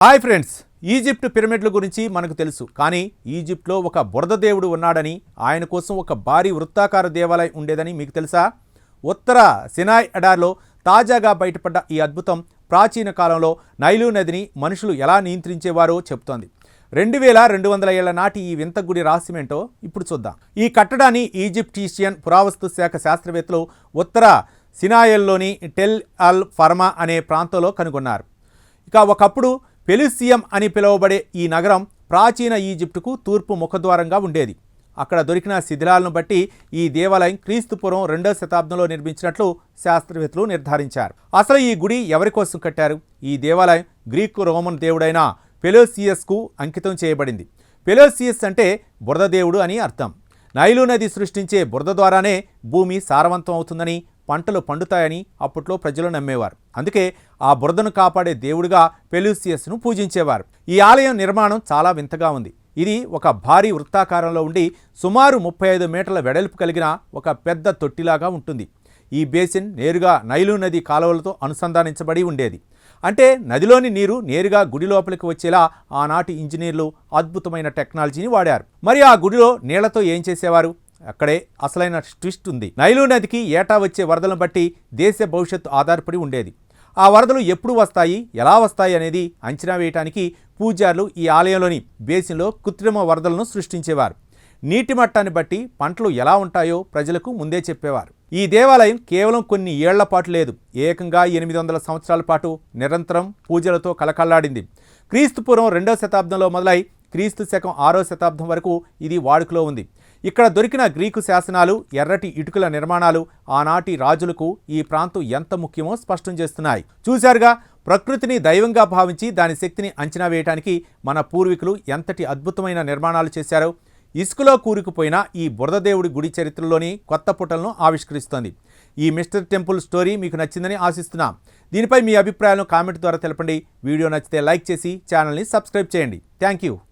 Hi friends, Egypt పిరమిడ్ల గురించి మనకు తెలుసు. కానీ ఈజిప్ట్లో ఒక బురద దేవుడు ఉన్నాడని, ఆయన కోసం ఒక భారీ వృత్తాకార దేవాలయం ఉండేదని మీకు తెలుసా? ఉత్తర సినాయ్ ఎడారిలో తాజాగా బయటపడ్డ ఈ అద్భుతం ప్రాచీన కాలంలో నైలు నదిని మనుషులు ఎలా నియంత్రించేవారో చెబుతోంది. 2200 ఏళ్ల నాటి ఈ వింత గుడి రహస్యమేంటో ఇప్పుడు చూద్దాం. ఈ కట్టడాన్ని ఈజిప్టీషియన్ పురావస్తు శాఖ శాస్త్రవేత్తలు ఉత్తర సినాయల్లోని టెల్ అల్ ఫర్మా అనే ప్రాంతంలో కనుగొన్నారు. ఇక ఒకప్పుడు పెలుసియం అని పిలువబడే ఈ నగరం ప్రాచీన ఈజిప్టుకు తూర్పు ముఖద్వారంగా ఉండేది. అక్కడ దొరికిన శిథిలాలను బట్టి ఈ దేవాలయం క్రీస్తుపూర్వం 2వ శతాబ్దంలో నిర్మించినట్లు శాస్త్రవేత్తలు నిర్ధారించారు. అసలు ఈ గుడి ఎవరి కోసం కట్టారు? ఈ దేవాలయం గ్రీకు రోమన్ దేవుడైన పెలోసియస్కు అంకితం చేయబడింది. పెలోసియస్ అంటే బురద దేవుడు అని అర్థం. నైలు నది సృష్టించే బురద ద్వారానే భూమి సారవంతం అవుతుందని, పంటలు పండుతాయని అప్పట్లో ప్రజలు నమ్మేవారు. అందుకే ఆ బురదను కాపాడే దేవుడిగా పెలూసియస్ను పూజించేవారు. ఈ ఆలయం నిర్మాణం చాలా వింతగా ఉంది. ఇది ఒక భారీ వృత్తాకారంలో ఉండి సుమారు 35 మీటర్ల వెడల్పు కలిగిన ఒక పెద్ద తొట్టిలాగా ఉంటుంది. ఈ బేసిన్ నేరుగా నైలు నది కాలువలతో అనుసంధానించబడి ఉండేది. అంటే నదిలోని నీరు నేరుగా గుడి లోపలికి వచ్చేలా ఆనాటి ఇంజనీర్లు అద్భుతమైన టెక్నాలజీని వాడారు. మరి ఆ గుడిలో నీళ్లతో ఏం చేసేవారు? అక్కడే అసలైన ట్విస్ట్ ఉంది. నైలు నదికి ఏటా వచ్చే వరదలను బట్టి దేశ భవిష్యత్తు ఆధారపడి ఉండేది. ఆ వరదలు ఎప్పుడు వస్తాయి, ఎలా వస్తాయి అనేది అంచనా వేయడానికి పూజారులు ఈ ఆలయంలోని బేసిన్లో కృత్రిమ వరదలను సృష్టించేవారు. నీటి మట్టాన్ని బట్టి పంటలు ఎలా ఉంటాయో ప్రజలకు ముందే చెప్పేవారు. ఈ దేవాలయం కేవలం కొన్ని ఏళ్ల పాటు లేదు, ఏకంగా 800 సంవత్సరాల పాటు నిరంతరం పూజలతో కలకల్లాడింది. క్రీస్తుపూర్వం 2వ శతాబ్దంలో మొదలై క్రీస్తు శకం 6వ శతాబ్దం వరకు ఇది వాడుకలో ఉంది. ఇక్కడ దొరికిన గ్రీకు శాసనాలు, ఎర్రటి ఇటుకల నిర్మాణాలు ఆనాటి రాజులకు ఈ ప్రాంతం ఎంత ముఖ్యమో స్పష్టం చేస్తున్నాయి. చూశారుగా, ప్రకృతిని దైవంగా భావించి దాని శక్తిని అంచనా వేయడానికి మన పూర్వీకులు ఎంతటి అద్భుతమైన నిర్మాణాలు చేశారో. ఇసుకలో కూరుకుపోయిన ఈ బురదదేవుడి గుడి చరిత్రలోని కొత్త పుటలను ఆవిష్కరిస్తోంది. ఈ మిస్టర్ టెంపుల్ స్టోరీ మీకు నచ్చిందని ఆశిస్తున్నాం. దీనిపై మీ అభిప్రాయాలను కామెంట్ ద్వారా తెలపండి. వీడియో నచ్చితే లైక్ చేసి ఛానల్ని సబ్స్క్రైబ్ చేయండి. Thank you.